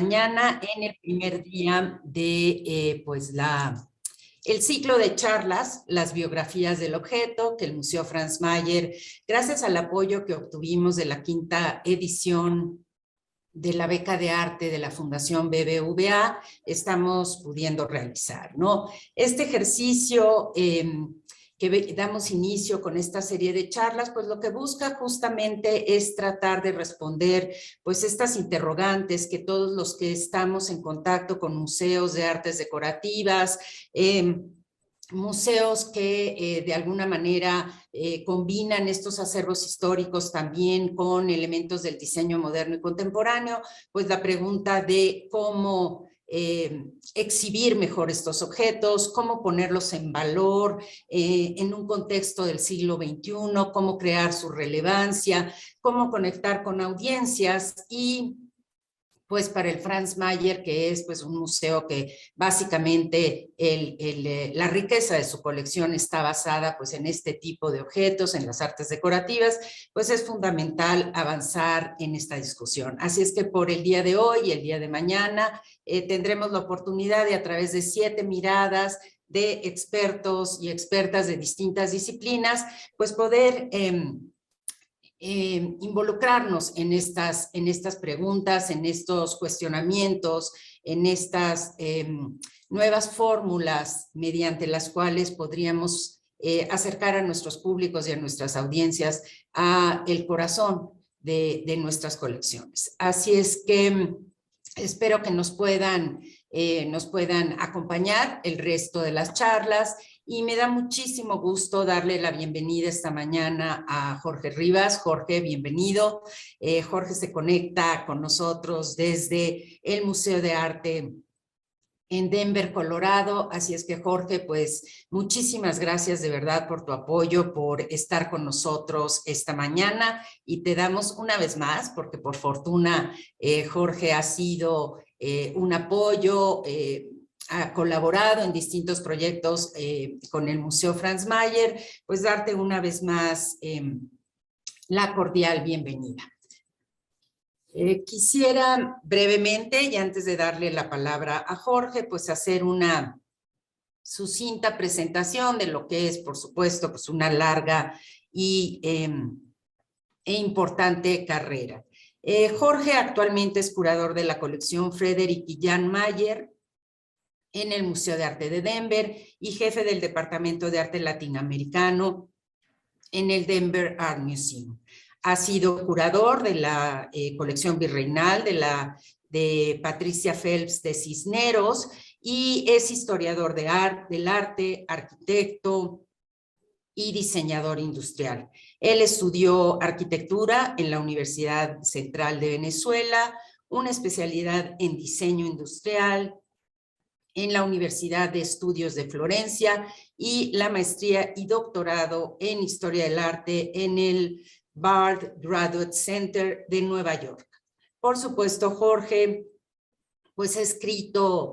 mañana en el primer día de el ciclo de charlas, las biografías del objeto, que el Museo Franz Mayer, gracias al apoyo que obtuvimos de la 5ª edición de la beca de arte de la Fundación BBVA, estamos pudiendo realizar, ¿no? Este ejercicio que damos inicio con esta serie de charlas, pues lo que busca justamente es tratar de responder pues estas interrogantes que todos los que estamos en contacto con museos de artes decorativas, museos que de alguna manera combinan estos acervos históricos también con elementos del diseño moderno y contemporáneo, pues la pregunta de cómo exhibir mejor estos objetos, cómo ponerlos en valor en un contexto del siglo XXI, cómo crear su relevancia, cómo conectar con audiencias y pues para el Franz Mayer, que es pues un museo que básicamente la riqueza de su colección está basada pues en este tipo de objetos, en las artes decorativas, pues es fundamental avanzar en esta discusión. Así es que por el día de hoy y el día de mañana tendremos la oportunidad de a través de 7 miradas de expertos y expertas de distintas disciplinas, pues poder involucrarnos en estas preguntas, en estos cuestionamientos, en estas nuevas fórmulas mediante las cuales podríamos acercar a nuestros públicos y a nuestras audiencias a el corazón de nuestras colecciones. Así es que espero que nos puedan acompañar el resto de las charlas. Y me da muchísimo gusto darle la bienvenida esta mañana a Jorge Rivas. Jorge, bienvenido. Jorge se conecta con nosotros desde el Museo de Arte en Denver, Colorado. Así es que, Jorge, pues muchísimas gracias de verdad por tu apoyo, por estar con nosotros esta mañana. Y te damos una vez más, porque por fortuna Jorge ha sido un apoyo, ha colaborado en distintos proyectos con el Museo Franz Mayer, pues darte una vez más la cordial bienvenida. Quisiera brevemente, y antes de darle la palabra a Jorge, pues hacer una sucinta presentación de lo que es, por supuesto, pues una larga e importante carrera. Jorge actualmente es curador de la colección Frederick y Jan Mayer en el Museo de Arte de Denver y jefe del Departamento de Arte Latinoamericano en el Denver Art Museum. Ha sido curador de la colección virreinal de Patricia Phelps de Cisneros y es historiador del arte, arquitecto y diseñador industrial. Él estudió arquitectura en la Universidad Central de Venezuela, una especialidad en diseño industrial en la Universidad de Estudios de Florencia y la maestría y doctorado en Historia del Arte en el Bard Graduate Center de Nueva York. Por supuesto, Jorge pues ha escrito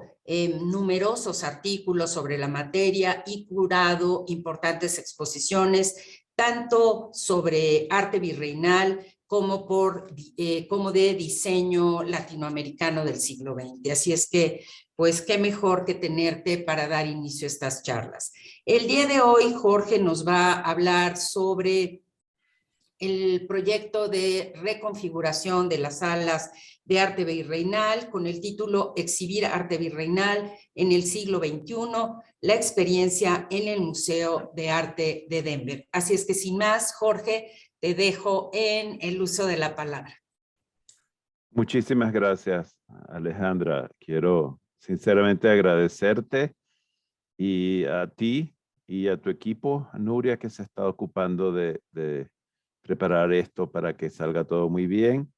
numerosos artículos sobre la materia y curado importantes exposiciones, tanto sobre arte virreinal como de diseño latinoamericano del siglo XX. Así es que, pues, qué mejor que tenerte para dar inicio a estas charlas. El día de hoy, Jorge nos va a hablar sobre el proyecto de reconfiguración de las salas de arte virreinal con el título Exhibir arte virreinal en el siglo XXI, la experiencia en el Museo de Arte de Denver. Así es que sin más, Jorge, te dejo en el uso de la palabra. Muchísimas gracias, Alejandra. Quiero sinceramente agradecerte y a ti y a tu equipo, a Nuria, que se está ocupando de preparar esto para que salga todo muy bien.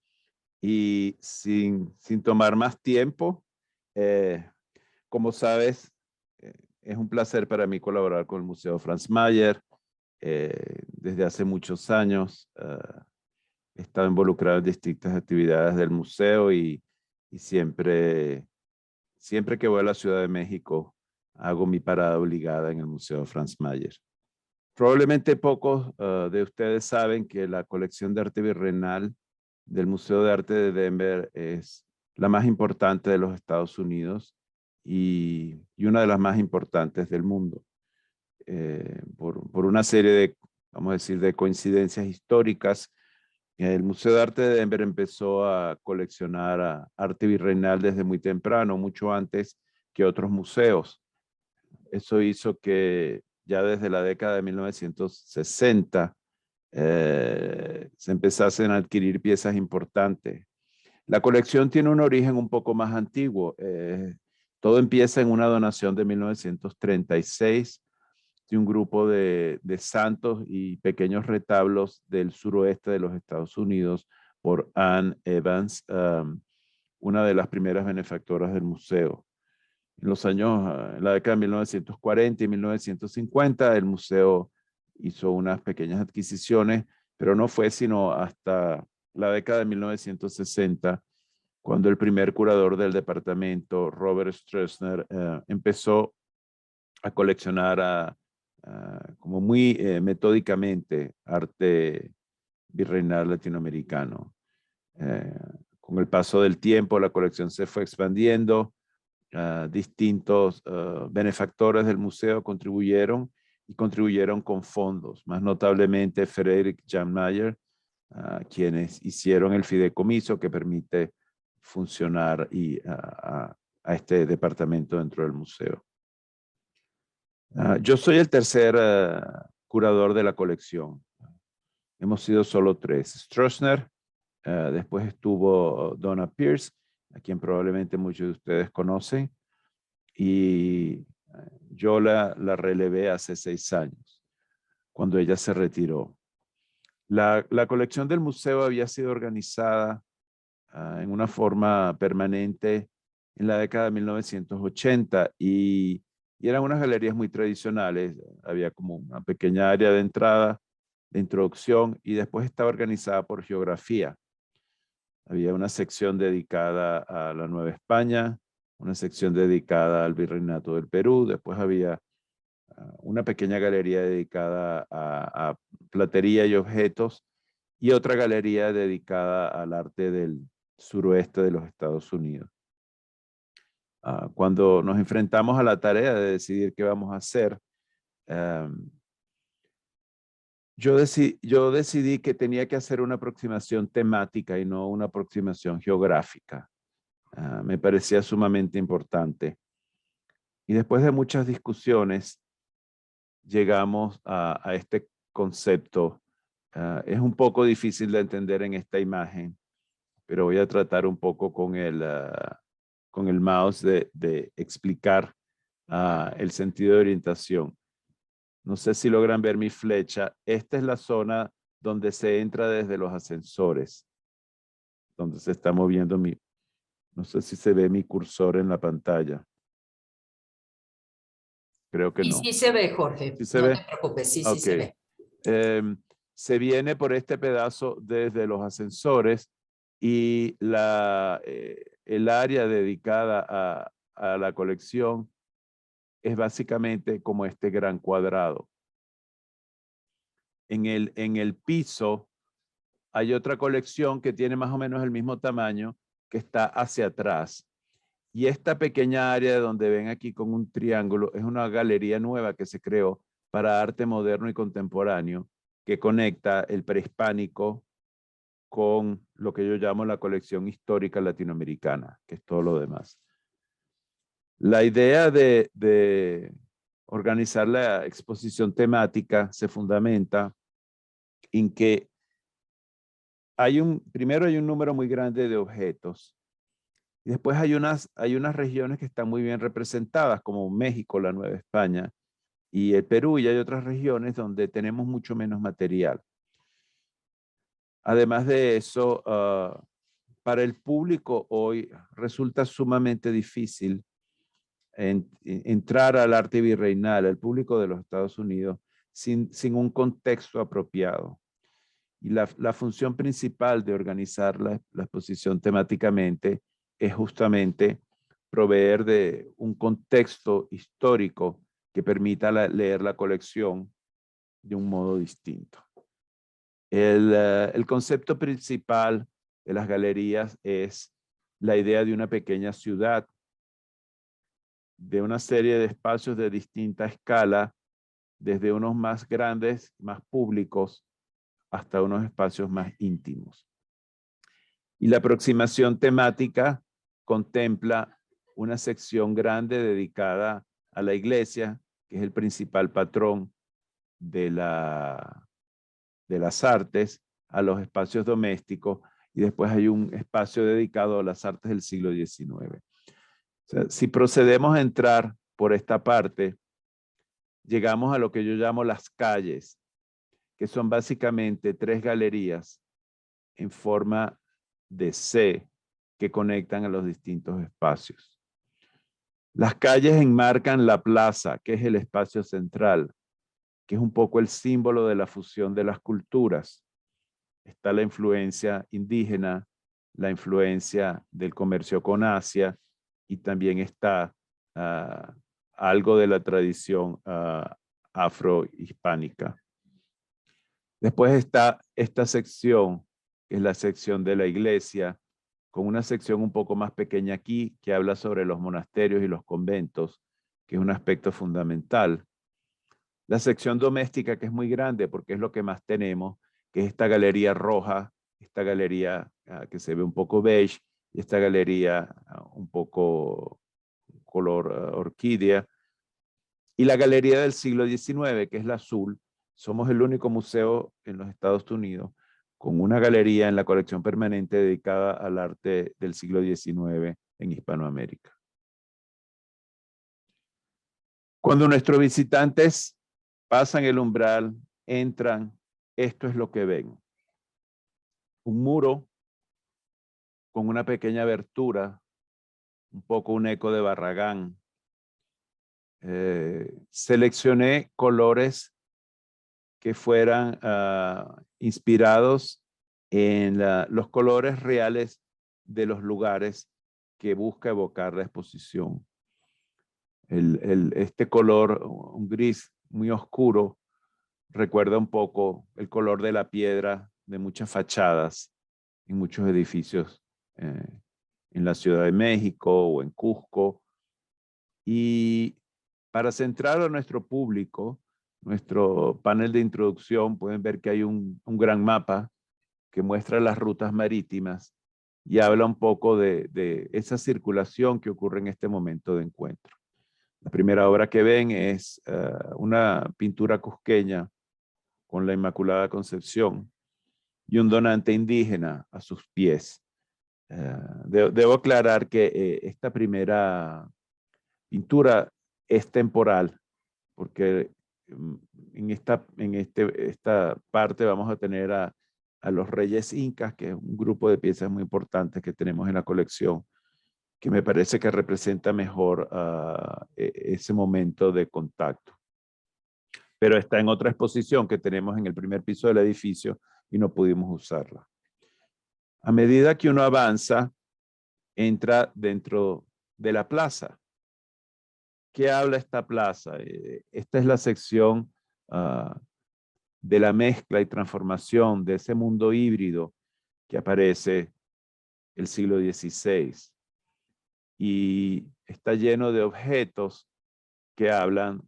Y sin tomar más tiempo, como sabes, es un placer para mí colaborar con el Museo Franz Mayer. Desde hace muchos años he estado involucrado en distintas actividades del museo y siempre que voy a la Ciudad de México hago mi parada obligada en el Museo Franz Mayer. Probablemente pocos de ustedes saben que la colección de arte virreinal del Museo de Arte de Denver es la más importante de los Estados Unidos y una de las más importantes del mundo. Por una serie de, vamos a decir, de coincidencias históricas, el Museo de Arte de Denver empezó a coleccionar arte virreinal desde muy temprano, mucho antes que otros museos. Eso hizo que ya desde la década de 1960 se empezasen a adquirir piezas importantes. La colección tiene un origen un poco más antiguo. Todo empieza en una donación de 1936 de un grupo de santos y pequeños retablos del suroeste de los Estados Unidos por Anne Evans, una de las primeras benefactoras del museo. En los años, en la década de 1940 y 1950, el museo hizo unas pequeñas adquisiciones, pero no fue sino hasta la década de 1960 cuando el primer curador del departamento, Robert Stroessner, empezó a coleccionar como muy metódicamente arte virreinal latinoamericano. Con el paso del tiempo, la colección se fue expandiendo. Distintos benefactores del museo contribuyeron con fondos, más notablemente Frederick Jan Mayer, quienes hicieron el fideicomiso que permite funcionar a este departamento dentro del museo. Yo soy el tercer curador de la colección. Hemos sido solo 3. Stroessner, después estuvo Donna Pierce, a quien probablemente muchos de ustedes conocen, y yo la relevé hace 6 años, cuando ella se retiró. La colección del museo había sido organizada en una forma permanente en la década de 1980 y eran unas galerías muy tradicionales. Había como una pequeña área de entrada, de introducción, y después estaba organizada por geografía. Había una sección dedicada a la Nueva España, una sección dedicada al Virreinato del Perú, después había una pequeña galería dedicada a platería y objetos y otra galería dedicada al arte del suroeste de los Estados Unidos. Cuando nos enfrentamos a la tarea de decidir qué vamos a hacer, yo decidí que tenía que hacer una aproximación temática y no una aproximación geográfica. Me parecía sumamente importante. Y después de muchas discusiones, llegamos a este concepto. Es un poco difícil de entender en esta imagen, pero voy a tratar un poco con el mouse de explicar el sentido de orientación. No sé si logran ver mi flecha. Esta es la zona donde se entra desde los ascensores, donde se está moviendo no sé si se ve mi cursor en la pantalla. Creo que Y no. sí se ve, Jorge. ¿Sí se No ve? te preocupes, sí, Ok. sí se ve. Se viene por este pedazo desde los ascensores y el área dedicada a la colección es básicamente como este gran cuadrado. En el piso hay otra colección que tiene más o menos el mismo tamaño que está hacia atrás. Y esta pequeña área donde ven aquí con un triángulo es una galería nueva que se creó para arte moderno y contemporáneo que conecta el prehispánico con lo que yo llamo la colección histórica latinoamericana, que es todo lo demás. La idea de organizar la exposición temática se fundamenta en que primero hay un número muy grande de objetos. Y después hay unas regiones que están muy bien representadas, como México, la Nueva España y el Perú, y hay otras regiones donde tenemos mucho menos material. Además de eso, para el público hoy resulta sumamente difícil entrar al arte virreinal, al público de los Estados Unidos, sin un contexto apropiado. Y la función principal de organizar la exposición temáticamente es justamente proveer de un contexto histórico que permita leer la colección de un modo distinto. El concepto principal de las galerías es la idea de una pequeña ciudad, de una serie de espacios de distinta escala, desde unos más grandes, más públicos, hasta unos espacios más íntimos. Y la aproximación temática contempla una sección grande dedicada a la iglesia, que es el principal patrón de las artes, a los espacios domésticos, y después hay un espacio dedicado a las artes del siglo XIX. O sea, si procedemos a entrar por esta parte, llegamos a lo que yo llamo las calles, que son básicamente 3 galerías en forma de C que conectan a los distintos espacios. Las calles enmarcan la plaza, que es el espacio central, que es un poco el símbolo de la fusión de las culturas. Está la influencia indígena, la influencia del comercio con Asia, y también está algo de la tradición afrohispánica. Después está esta sección, que es la sección de la iglesia, con una sección un poco más pequeña aquí, que habla sobre los monasterios y los conventos, que es un aspecto fundamental. La sección doméstica, que es muy grande, porque es lo que más tenemos, que es esta galería roja, esta galería que se ve un poco beige, y esta galería un poco color orquídea, y la galería del siglo XIX, que es la azul. Somos el único museo en los Estados Unidos con una galería en la colección permanente dedicada al arte del siglo XIX en Hispanoamérica. Cuando nuestros visitantes pasan el umbral, entran, esto es lo que ven. Un muro con una pequeña abertura, un poco un eco de Barragán. Seleccioné colores que fueran inspirados en los colores reales de los lugares que busca evocar la exposición. Este color, un gris muy oscuro, recuerda un poco el color de la piedra de muchas fachadas en muchos edificios en la Ciudad de México o en Cusco. Y para centrar a nuestro público, nuestro panel de introducción, pueden ver que hay un gran mapa que muestra las rutas marítimas y habla un poco de esa circulación que ocurre en este momento de encuentro. La primera obra que ven es una pintura cusqueña con la Inmaculada Concepción y un donante indígena a sus pies. Debo aclarar que esta primera pintura es temporal, porque en esta parte vamos a tener a los Reyes Incas, que es un grupo de piezas muy importantes que tenemos en la colección, que me parece que representa mejor ese momento de contacto. Pero está en otra exposición que tenemos en el primer piso del edificio y no pudimos usarla. A medida que uno avanza, entra dentro de la plaza. ¿Qué habla esta plaza? Esta es la sección de la mezcla y transformación de ese mundo híbrido que aparece el siglo XVI. Y está lleno de objetos que hablan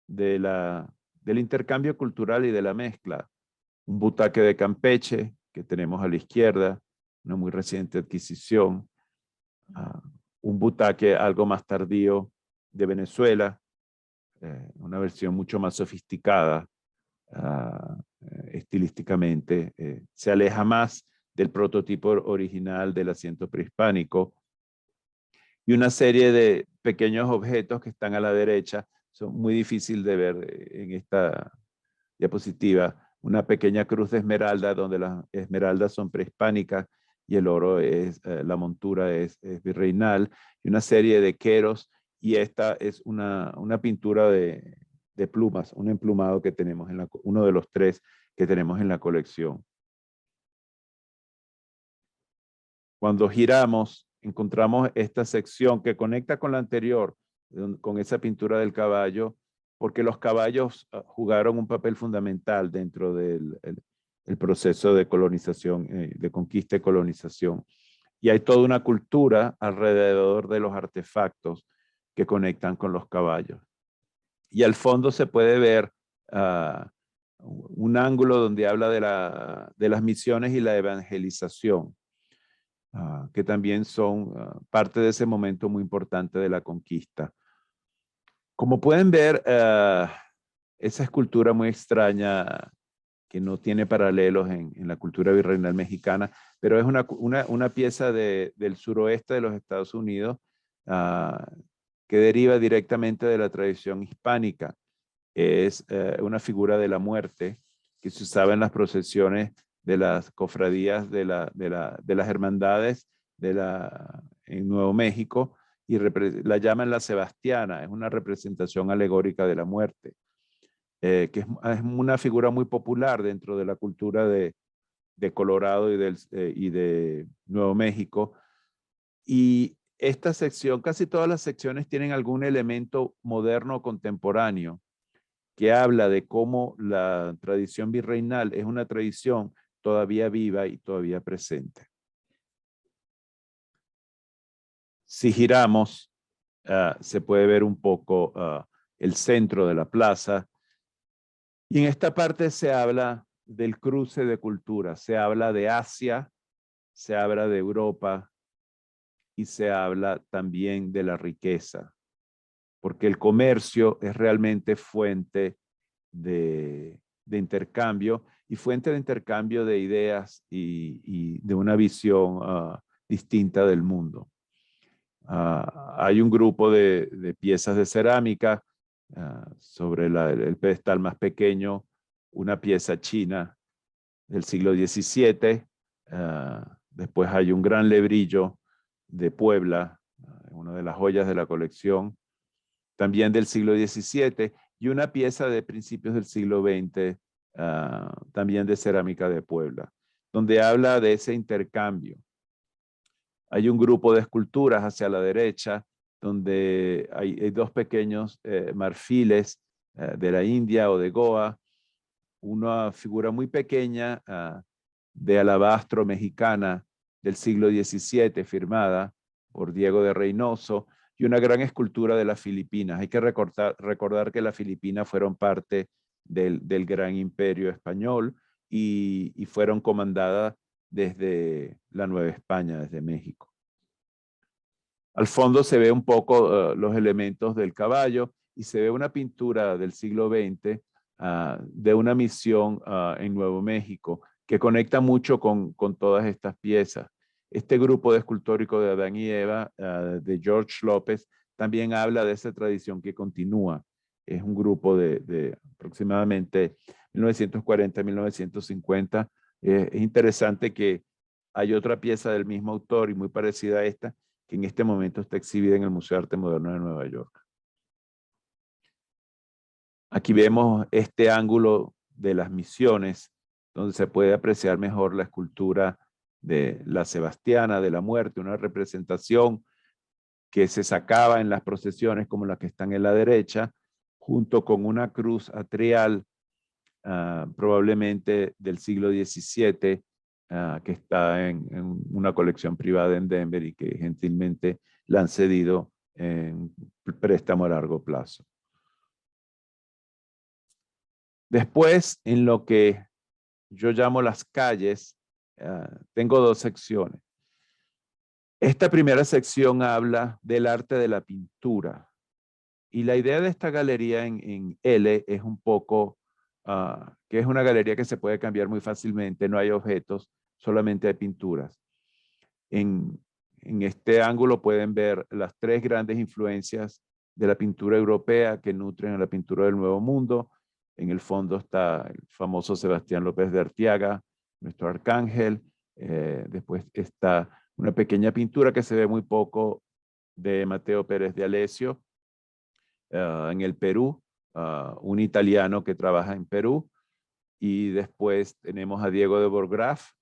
del intercambio cultural y de la mezcla. Un butaque de Campeche que tenemos a la izquierda, una muy reciente adquisición. Un butaque algo más tardío de Venezuela, una versión mucho más sofisticada estilísticamente. Se aleja más del prototipo original del asiento prehispánico. Y una serie de pequeños objetos que están a la derecha, son muy difíciles de ver en esta diapositiva. Una pequeña cruz de esmeralda, donde las esmeraldas son prehispánicas y el oro la montura es virreinal, y una serie de queros, y esta es una pintura de plumas, un emplumado que tenemos uno de los 3 que tenemos en la colección. Cuando giramos, encontramos esta sección que conecta con la anterior, con esa pintura del caballo, porque los caballos jugaron un papel fundamental dentro del el proceso de colonización, de conquista y colonización. Y hay toda una cultura alrededor de los artefactos que conectan con los caballos. Y al fondo se puede ver un ángulo donde habla de las misiones y la evangelización, que también son parte de ese momento muy importante de la conquista. Como pueden ver, esa escultura muy extraña que no tiene paralelos en la cultura virreinal mexicana, pero es una pieza del suroeste de los Estados Unidos que deriva directamente de la tradición hispánica. Es una figura de la muerte que se usaba en las procesiones de las cofradías de las hermandades en Nuevo México, y la llaman la Sebastiana. Es una representación alegórica de la muerte, que es una figura muy popular dentro de la cultura de Colorado y de Nuevo México. Y esta sección, casi todas las secciones tienen algún elemento moderno o contemporáneo que habla de cómo la tradición virreinal es una tradición todavía viva y todavía presente. Si giramos, se puede ver un poco el centro de la plaza. Y en esta parte se habla del cruce de culturas. Se habla de Asia, se habla de Europa y se habla también de la riqueza, porque el comercio es realmente fuente de intercambio, y fuente de intercambio de ideas y de una visión distinta del mundo. Hay un grupo de piezas de cerámica sobre el pedestal más pequeño, una pieza china del siglo XVII. Después hay un gran lebrillo de Puebla, una de las joyas de la colección, también del siglo XVII, y una pieza de principios del siglo XX, también de cerámica de Puebla, donde habla de ese intercambio. Hay un grupo de esculturas hacia la derecha, donde hay dos pequeños marfiles de la India o de Goa, una figura muy pequeña de alabastro mexicana del siglo XVII, firmada por Diego de Reynoso, y una gran escultura de las Filipinas. Hay que recordar que las Filipinas fueron parte del gran imperio español y fueron comandadas desde la Nueva España, desde México. Al fondo se ve un poco los elementos del caballo, y se ve una pintura del siglo XX de una misión en Nuevo México que conecta mucho con todas estas piezas. Este grupo de escultórico de Adán y Eva, de George López, también habla de esa tradición que continúa. Es un grupo de aproximadamente 1940-1950. Es interesante que hay otra pieza del mismo autor y muy parecida a esta, que en este momento está exhibida en el Museo de Arte Moderno de Nueva York. Aquí vemos este ángulo de las misiones, donde se puede apreciar mejor la escultura de la Sebastiana de la muerte, una representación que se sacaba en las procesiones como las que están en la derecha, junto con una cruz atrial, probablemente del siglo XVII, que está en una colección privada en Denver y que gentilmente la han cedido en préstamo a largo plazo. Después, en lo que yo llamo las calles, tengo dos secciones. Esta primera sección habla del arte de la pintura. Y la idea de esta galería en L es un poco que es una galería que se puede cambiar muy fácilmente, no hay objetos, solamente hay pinturas. En este ángulo pueden ver las tres grandes influencias de la pintura europea que nutren a la pintura del Nuevo Mundo. En el fondo está el famoso Sebastián López de Arteaga, nuestro arcángel. Después está una pequeña pintura que se ve muy poco de Mateo Pérez de Alessio en el Perú, un italiano que trabaja en Perú. Y después tenemos a Diego de Borgraf,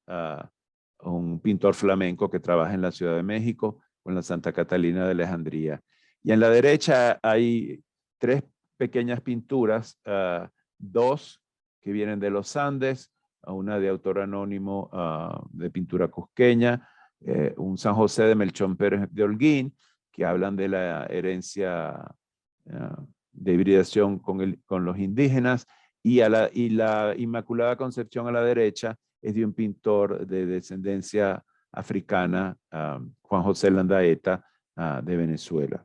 un pintor flamenco que trabaja en la Ciudad de México con la Santa Catalina de Alejandría. Y en la derecha hay tres pequeñas pinturas, dos que vienen de los Andes, una de autor anónimo de pintura cusqueña, un San José de Melchón Pérez de Holguín, que hablan de la herencia de hibridación con los indígenas, y la Inmaculada Concepción a la derecha es de un pintor de descendencia africana, Juan José Landaeta, de Venezuela.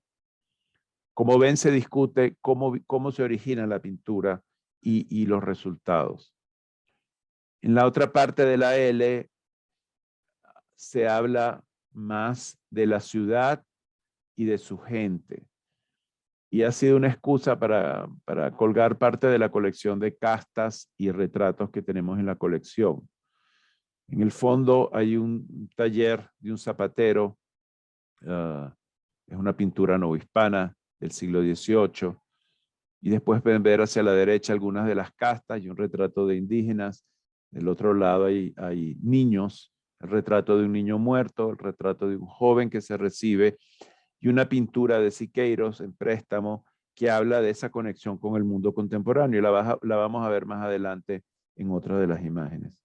Como ven, se discute cómo se origina la pintura y los resultados. En la otra parte de la L se habla más de la ciudad y de su gente. Y ha sido una excusa para colgar parte de la colección de castas y retratos que tenemos en la colección. En el fondo hay un taller de un zapatero, es una pintura novohispana del siglo XVIII, y después pueden ver hacia la derecha algunas de las castas y un retrato de indígenas. Del otro lado hay niños, el retrato de un niño muerto, el retrato de un joven que se recibe, y una pintura de Siqueiros en préstamo que habla de esa conexión con el mundo contemporáneo. La vamos a ver más adelante en otra de las imágenes.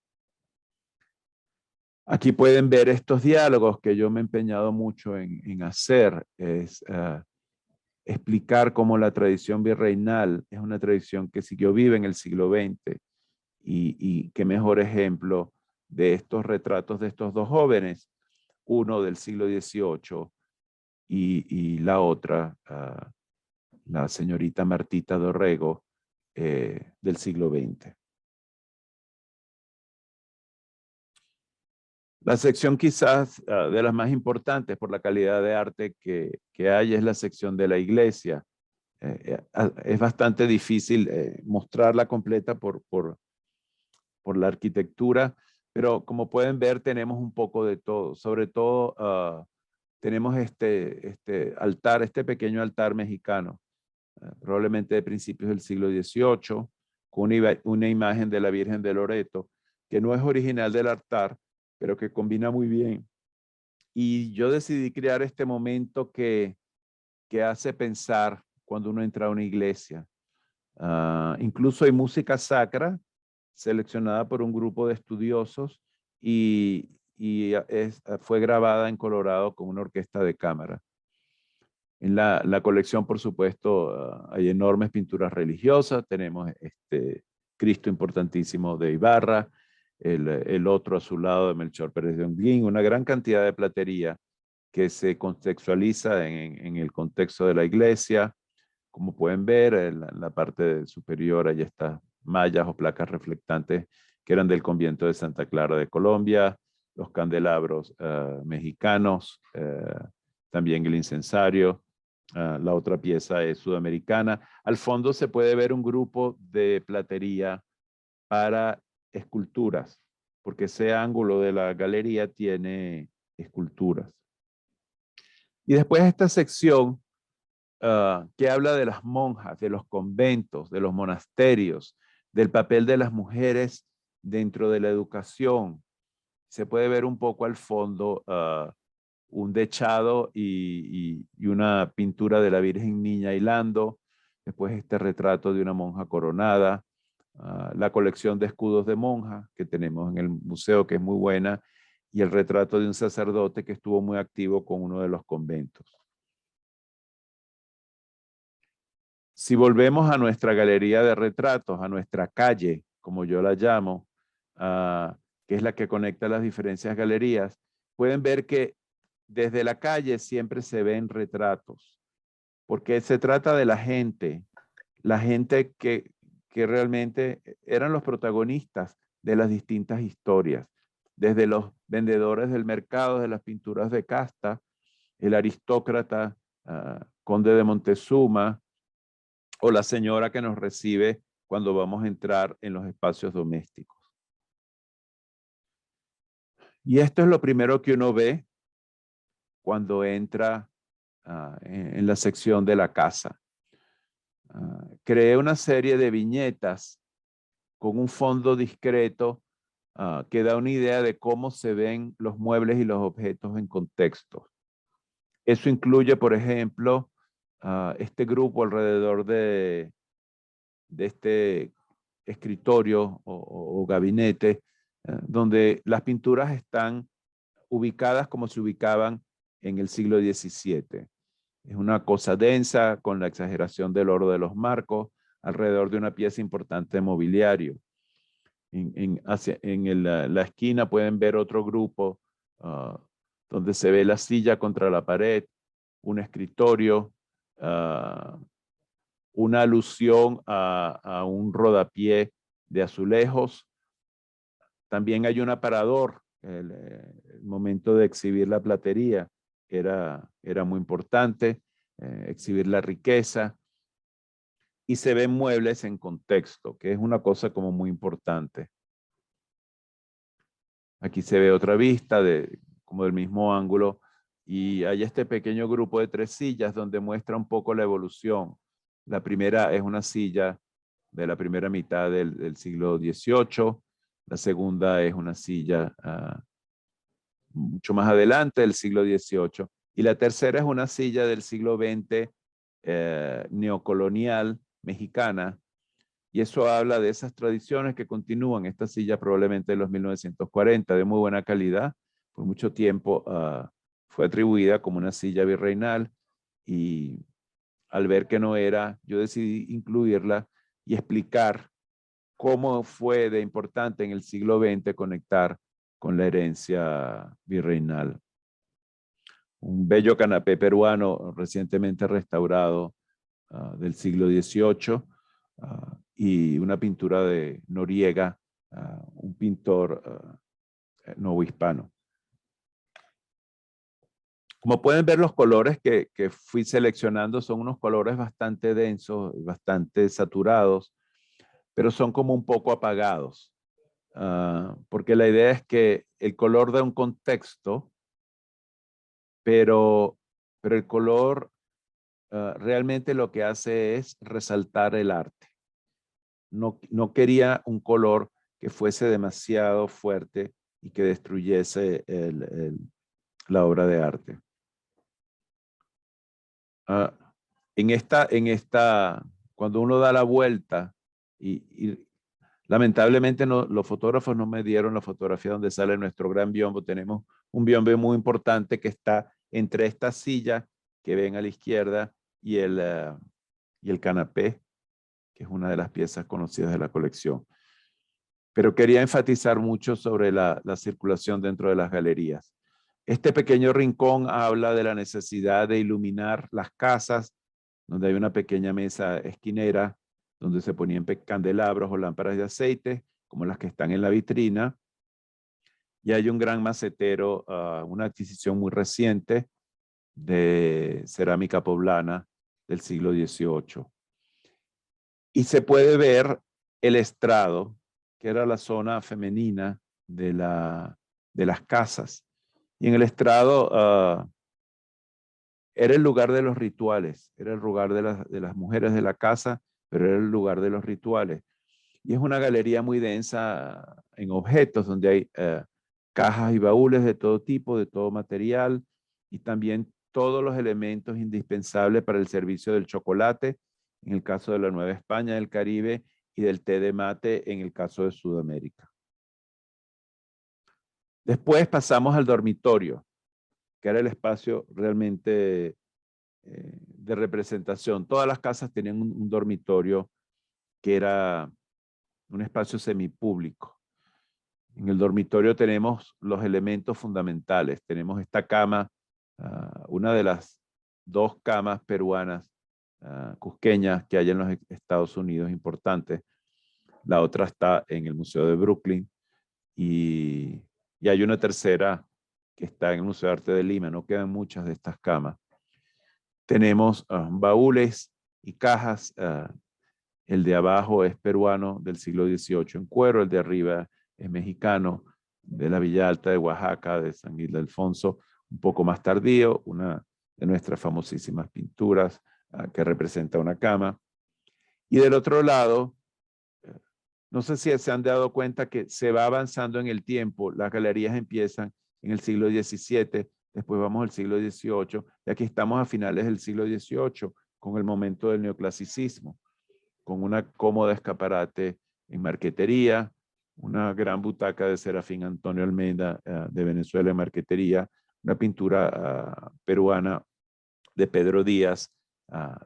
Aquí pueden ver estos diálogos que yo me he empeñado mucho en hacer. Es explicar cómo la tradición virreinal es una tradición que siguió viva en el siglo XX. Y qué mejor ejemplo de estos retratos de estos dos jóvenes, uno del siglo XVIII y la otra, la señorita Martita Dorrego, del siglo XX. La sección quizás de las más importantes por la calidad de arte que hay es la sección de la iglesia. Es bastante difícil mostrarla completa por la arquitectura, pero como pueden ver tenemos un poco de todo. Sobre todo tenemos este altar, este pequeño altar mexicano, probablemente de principios del siglo XVIII, con una imagen de la Virgen de Loreto, que no es original del altar, pero que combina muy bien. Y yo decidí crear este momento que hace pensar cuando uno entra a una iglesia. Incluso hay música sacra seleccionada por un grupo de estudiosos y fue grabada en Colorado con una orquesta de cámara. En la colección, por supuesto, hay enormes pinturas religiosas. Tenemos Cristo importantísimo de Ibarra, el otro a su lado de Melchor Pérez de Holguín, una gran cantidad de platería que se contextualiza en el contexto de la iglesia. Como pueden ver, en la parte superior hay estas mallas o placas reflectantes que eran del convento de Santa Clara de Colombia, los candelabros mexicanos, también el incensario. La otra pieza es sudamericana. Al fondo se puede ver un grupo de platería para esculturas, porque ese ángulo de la galería tiene esculturas. Y después esta sección que habla de las monjas, de los conventos, de los monasterios, del papel de las mujeres dentro de la educación. Se puede ver un poco al fondo un dechado y una pintura de la Virgen Niña hilando, después este retrato de una monja coronada, la colección de escudos de monja que tenemos en el museo, que es muy buena, y el retrato de un sacerdote que estuvo muy activo con uno de los conventos. Si volvemos a nuestra galería de retratos, a nuestra calle, como yo la llamo, que es la que conecta las diferentes galerías, pueden ver que desde la calle siempre se ven retratos, porque se trata de la gente que realmente eran los protagonistas de las distintas historias, desde los vendedores del mercado de las pinturas de casta, el aristócrata, conde de Montezuma, o la señora que nos recibe cuando vamos a entrar en los espacios domésticos. Y esto es lo primero que uno ve cuando entra en la sección de la casa. Creé una serie de viñetas con un fondo discreto que da una idea de cómo se ven los muebles y los objetos en contexto. Eso incluye, por ejemplo, este grupo alrededor de este escritorio o gabinete, donde las pinturas están ubicadas como se ubicaban en el siglo XVII. Es una cosa densa con la exageración del oro de los marcos alrededor de una pieza importante de mobiliario. En la esquina pueden ver otro grupo donde se ve la silla contra la pared, un escritorio, una alusión a un rodapié de azulejos. También hay un aparador. El momento de exhibir la platería era muy importante, exhibir la riqueza. Y se ven muebles en contexto, que es una cosa como muy importante. Aquí se ve otra vista como del mismo ángulo y hay este pequeño grupo de 3 sillas donde muestra un poco la evolución. La primera es una silla de la primera mitad del siglo XVIII. La segunda es una silla mucho más adelante del siglo XVIII. Y la tercera es una silla del siglo XX neocolonial mexicana. Y eso habla de esas tradiciones que continúan. Esta silla probablemente de los 1940, de muy buena calidad. Por mucho tiempo fue atribuida como una silla virreinal y al ver que no era, yo decidí incluirla y explicar cómo fue de importante en el siglo XX conectar con la herencia virreinal. Un bello canapé peruano recientemente restaurado del siglo XVIII y una pintura de Noriega, un pintor novohispano. Como pueden ver, los colores que fui seleccionando son unos colores bastante densos, bastante saturados, pero son como un poco apagados. Porque la idea es que el color da un contexto, pero el color realmente lo que hace es resaltar el arte. No quería un color que fuese demasiado fuerte y que destruyese la obra de arte. Cuando uno da la vuelta y lamentablemente los fotógrafos no me dieron la fotografía donde sale nuestro gran biombo. Tenemos un biombo muy importante que está entre esta silla que ven a la izquierda y el canapé, que es una de las piezas conocidas de la colección. Pero quería enfatizar mucho sobre la circulación dentro de las galerías. Este pequeño rincón habla de la necesidad de iluminar las casas, donde hay una pequeña mesa esquinera, donde se ponían candelabros o lámparas de aceite, como las que están en la vitrina. Y hay un gran macetero, una adquisición muy reciente de cerámica poblana del siglo XVIII. Y se puede ver el estrado, que era la zona femenina de las casas. Y en el estrado era el lugar de los rituales, era el lugar de las mujeres de la casa, pero era el lugar de los rituales. Y es una galería muy densa en objetos, donde hay cajas y baúles de todo tipo, de todo material, y también todos los elementos indispensables para el servicio del chocolate, en el caso de la Nueva España del Caribe, y del té de mate, en el caso de Sudamérica. Después pasamos al dormitorio, que era el espacio realmente de representación. Todas las casas tenían un dormitorio que era un espacio semipúblico. En el dormitorio tenemos los elementos fundamentales. Tenemos esta cama, una de las 2 camas peruanas cusqueñas que hay en los Estados Unidos importantes. La otra está en el Museo de Brooklyn y hay una tercera que está en el Museo de Arte de Lima. No quedan muchas de estas camas. Tenemos baúles y cajas. El de abajo es peruano del siglo XVIII en cuero, el de arriba es mexicano, de la Villa Alta de Oaxaca, de San Ildefonso, un poco más tardío, una de nuestras famosísimas pinturas que representa una cama. Y del otro lado, no sé si se han dado cuenta que se va avanzando en el tiempo, las galerías empiezan en el siglo XVII, después vamos al siglo XVIII, y aquí estamos a finales del siglo XVIII, con el momento del neoclasicismo, con una cómoda escaparate en marquetería, una gran butaca de Serafín Antonio Almeida de Venezuela en Marquetería, una pintura peruana de Pedro Díaz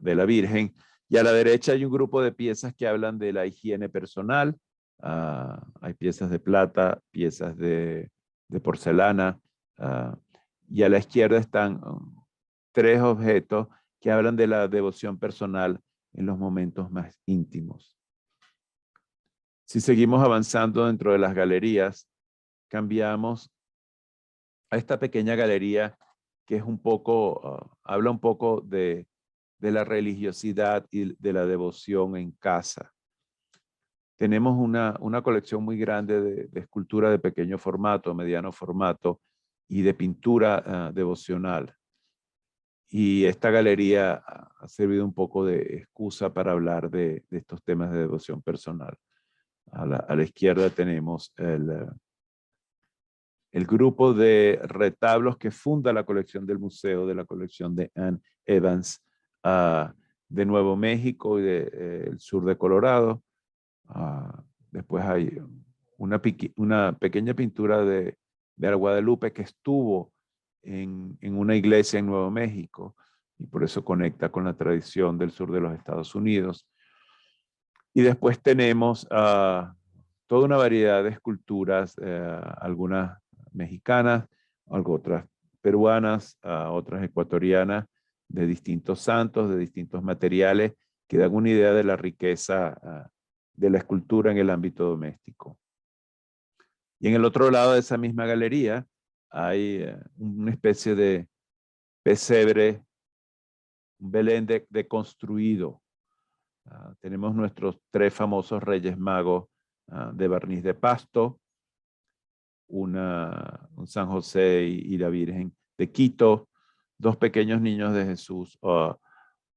de la Virgen, y a la derecha hay un grupo de piezas que hablan de la higiene personal. Hay piezas de plata, piezas de porcelana, y a la izquierda están tres objetos que hablan de la devoción personal en los momentos más íntimos. Si seguimos avanzando dentro de las galerías, cambiamos a esta pequeña galería que es un poco, habla un poco de la religiosidad y de la devoción en casa. Tenemos una colección muy grande de escultura de pequeño formato, mediano formato y de pintura devocional. Y esta galería ha servido un poco de excusa para hablar de estos temas de devoción personal. A la izquierda tenemos el grupo de retablos que funda la colección del museo, de la colección de Ann Evans, de Nuevo México y del sur de Colorado. Después hay una pequeña pintura de Guadalupe que estuvo en una iglesia en Nuevo México y por eso conecta con la tradición del sur de los Estados Unidos. Y después tenemos toda una variedad de esculturas, algunas mexicanas, otras peruanas, otras ecuatorianas, de distintos santos, de distintos materiales, que dan una idea de la riqueza de la escultura en el ámbito doméstico. Y en el otro lado de esa misma galería hay una especie de pesebre, un Belén deconstruido. Tenemos nuestros tres famosos Reyes Magos de barniz de pasto, un San José y la Virgen de Quito, dos pequeños niños de Jesús,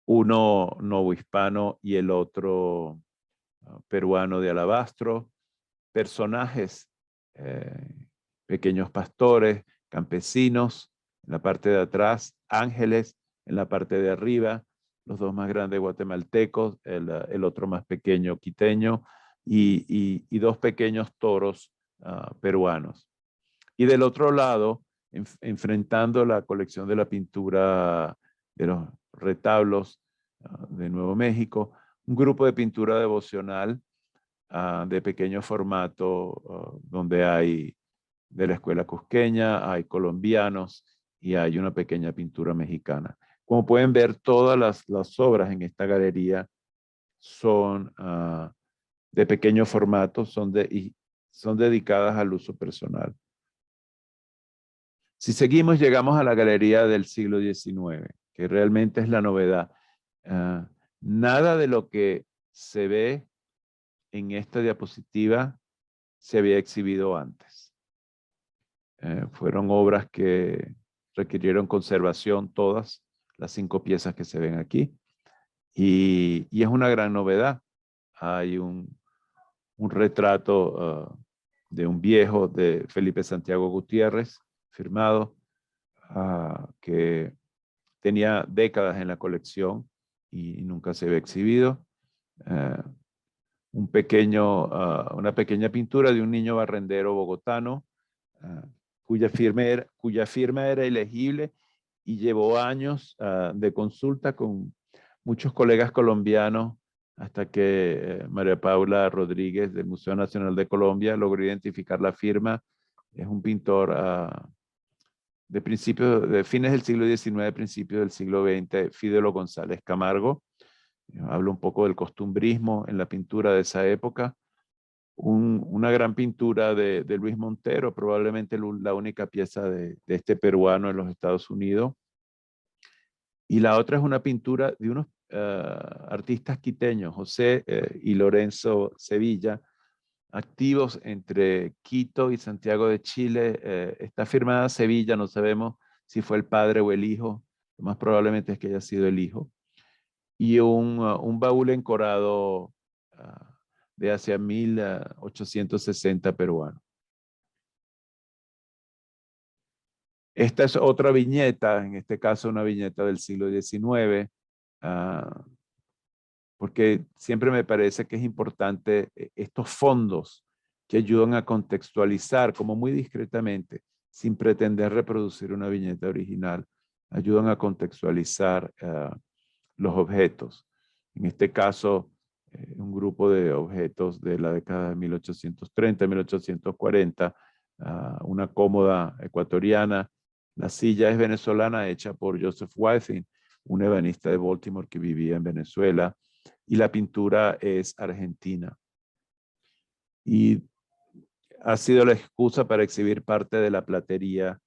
uno novohispano y el otro peruano de alabastro, personajes, pequeños pastores, campesinos, en la parte de atrás, ángeles, en la parte de arriba, los dos más grandes guatemaltecos, el otro más pequeño quiteño, y dos pequeños toros peruanos. Y del otro lado, enfrentando la colección de la pintura de los retablos de Nuevo México, un grupo de pintura devocional de pequeño formato, donde hay de la escuela cusqueña, hay colombianos y hay una pequeña pintura mexicana. Como pueden ver, todas las obras en esta galería son de pequeño formato, son dedicadas al uso personal. Si seguimos, llegamos a la galería del siglo XIX, que realmente es la novedad. Nada de lo que se ve en esta diapositiva se había exhibido antes. Fueron obras que requirieron conservación, todas las 5 piezas que se ven aquí. Y es una gran novedad. Hay un retrato de un viejo de Felipe Santiago Gutiérrez, firmado, que tenía décadas en la colección y nunca se había exhibido. Una pequeña pintura de un niño barrendero bogotano, cuya firma era ilegible y llevó años de consulta con muchos colegas colombianos hasta que María Paula Rodríguez del Museo Nacional de Colombia logró identificar la firma. Es un pintor de fines del siglo XIX, principios del siglo XX, Fidelo González Camargo. Hablo un poco del costumbrismo en la pintura de esa época. Una gran pintura de Luis Montero, probablemente la única pieza de este peruano en los Estados Unidos. Y la otra es una pintura de unos artistas quiteños, José y Lorenzo Sevilla, activos entre Quito y Santiago de Chile. Está firmada Sevilla, no sabemos si fue el padre o el hijo, lo más probablemente es que haya sido el hijo. Y un baúl encorado de hacia 1860 peruano. Esta es otra viñeta, en este caso una viñeta del siglo XIX, porque siempre me parece que es importante estos fondos que ayudan a contextualizar, como muy discretamente, sin pretender reproducir una viñeta original, ayudan a contextualizar los objetos. En este caso, un grupo de objetos de la década de 1830, 1840, una cómoda ecuatoriana. La silla es venezolana, hecha por Joseph Whiting, un ebanista de Baltimore que vivía en Venezuela, y la pintura es argentina. Y ha sido la excusa para exhibir parte de la platería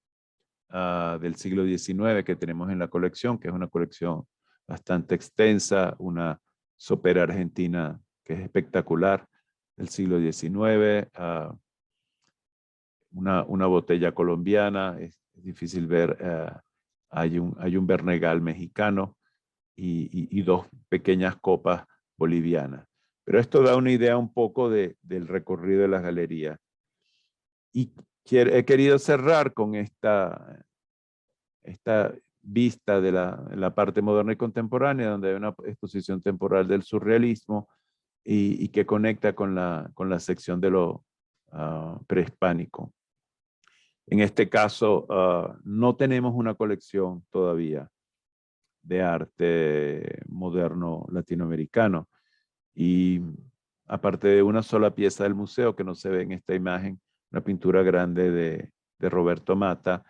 del siglo XIX que tenemos en la colección, que es una colección bastante extensa, una sopera argentina que es espectacular del siglo XIX, una botella colombiana, es difícil ver, hay un Bernegal mexicano y dos pequeñas copas bolivianas. Pero esto da una idea un poco del recorrido de las galerías. Y he querido cerrar con esta vista de la parte moderna y contemporánea, donde hay una exposición temporal del surrealismo y que conecta con la sección de lo prehispánico. En este caso, no tenemos una colección todavía de arte moderno latinoamericano. Y aparte de una sola pieza del museo que no se ve en esta imagen, una pintura grande de Roberto Mata,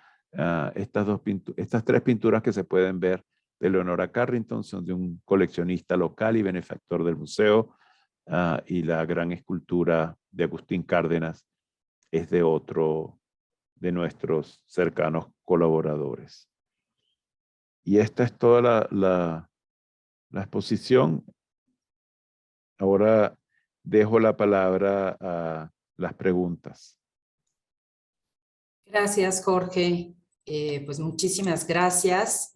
estas tres pinturas que se pueden ver de Leonora Carrington son de un coleccionista local y benefactor del museo, y la gran escultura de Agustín Cárdenas es de otro de nuestros cercanos colaboradores. Y esta es toda la exposición. Ahora dejo la palabra a las preguntas. Gracias, Jorge. Pues muchísimas gracias.